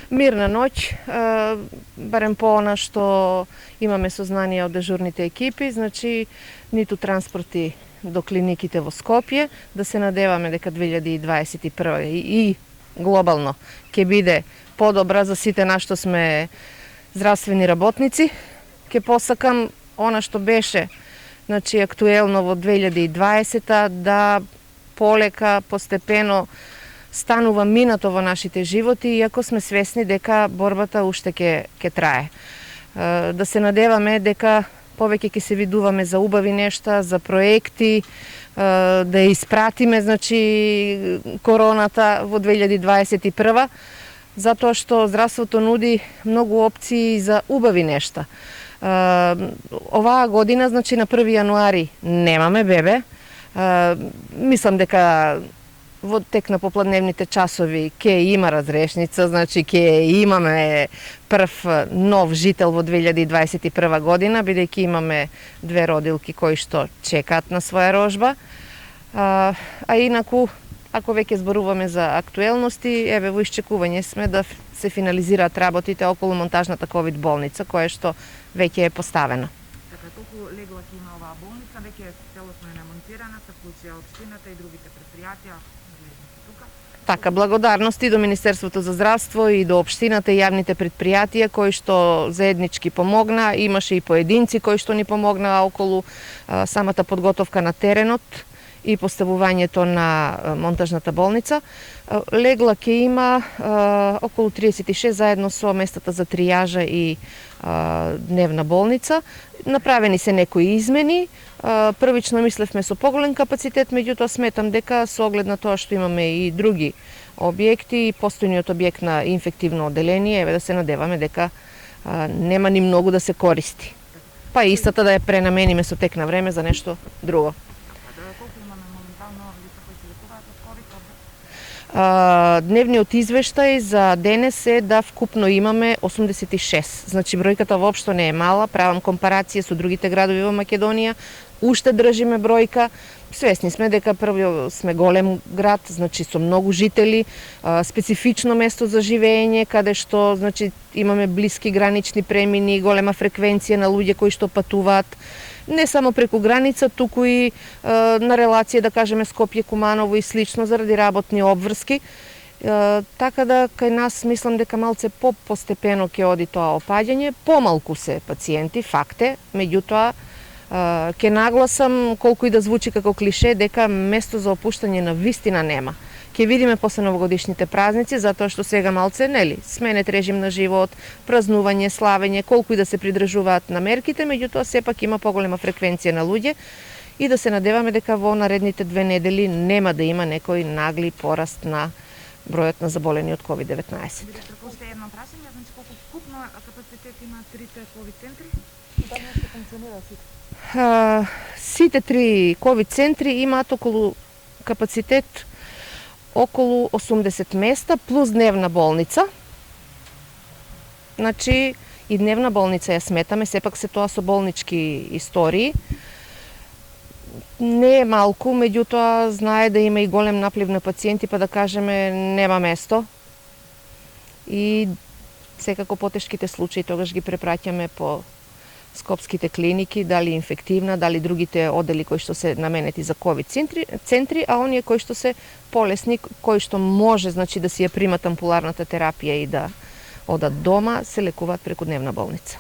Мирна ноќ, барем по она што имаме сознание од дежурните екипи, значи ниту транспорти до клиниките во Скопје, да се надеваме дека 2021 и глобално ќе биде подобра за сите нас што сме здравствени работници. Ќе посакам она што беше значи актуелно во 2020 да полека, постепено станува минато во нашите животи, иако сме свесни дека борбата уште ќе трае. Да се надеваме дека повеќе ќе се видуваме за убави нешта, за проекти, да испратиме значи короната во 2021, затоа што здравството нуди многу опции за убави нешта. Оваа година, значи на 1 јануари немаме бебе. Мислам дека во тек на попладневните часови ќе има разрешница, значи ќе имаме прв нов жител во 2021 година, бидејќи имаме 2 родилки кои што чекаат на своја рожба. А инаку, ако веќе зборуваме за актуелности, еве во исчекување сме да се финализираат работите околу монтажната ковид болница, која што веќе е поставена. Така, колку легла ќе има оваа болница, веќе е целосно монтирана, се вклучува општината и другите предпријатија. Така, благодарности до Министерството за здравство и до општината и јавните предпријатија кои што заеднички помогна, имаше и поединци кои што ни помогнаа околу самата подготовка на теренот и поставувањето на монтажната болница. Легла ќе има околу 36 заедно со местата за тријажа и дневна болница. Направени се некои измени. Првично мислевме со поголем капацитет, меѓутоа сметам дека со оглед на тоа што имаме и други објекти и постојниот објект на инфективно оделение, еве да се надеваме дека нема ни многу да се користи. Па истата да ја пренамениме со тек на време за нешто друго. Дневниот извештај за денес е да вкупно имаме 86. Значи бројката воопшто не е мала, правам компарација со другите градови во Македонија. Уште држиме бројка. Свесни сме дека прво сме голем град, значи со многу жители, специфично место за живење, каде што значи имаме блиски гранични премини, голема фреквенција на луѓе кои што патуваат не само преку граница, туку и на релација, да кажеме, Скопје-Куманово и слично, заради работни обврски. Така да, кај нас, мислам дека малце постепено ќе оди тоа опаѓање. Помалку се пациенти, факт е, меѓутоа, ќе нагласам, колку и да звучи како клише, дека место за опуштање на вистина нема. Ќе видиме после новогодишните празници, затоа што сега малце, нели, сменет режим на живот, празнување, славење, колку и да се придржуваат на мерките, меѓутоа сепак има поголема фреквенција на луѓе и да се надеваме дека во наредните 2 недели нема да има некој нагли пораст на бројот на заболени од COVID-19. Директор, уште едно прашање, значи колку вкупно капацитет има трите ковид центри? Дали ќе функционира сите? Сите 3 ковид центри имаат околу капацитет околу 80 места плюс дневна болница. Значи и дневна болница ја сметаме, сепак се тоа со болнички истории. Не е малку, меѓутоа знае да има и голем наплив на пациенти, па да кажеме нема место. И секако потешките случаи тогаш ги препраќаме по скопските клиники, дали инфективна, дали другите одели кои што се наменети за ковид центри, а оние кои што се полесни, кои што може значи да си ја примат ампуларната терапија и да одат дома, се лекуваат преку дневна болница.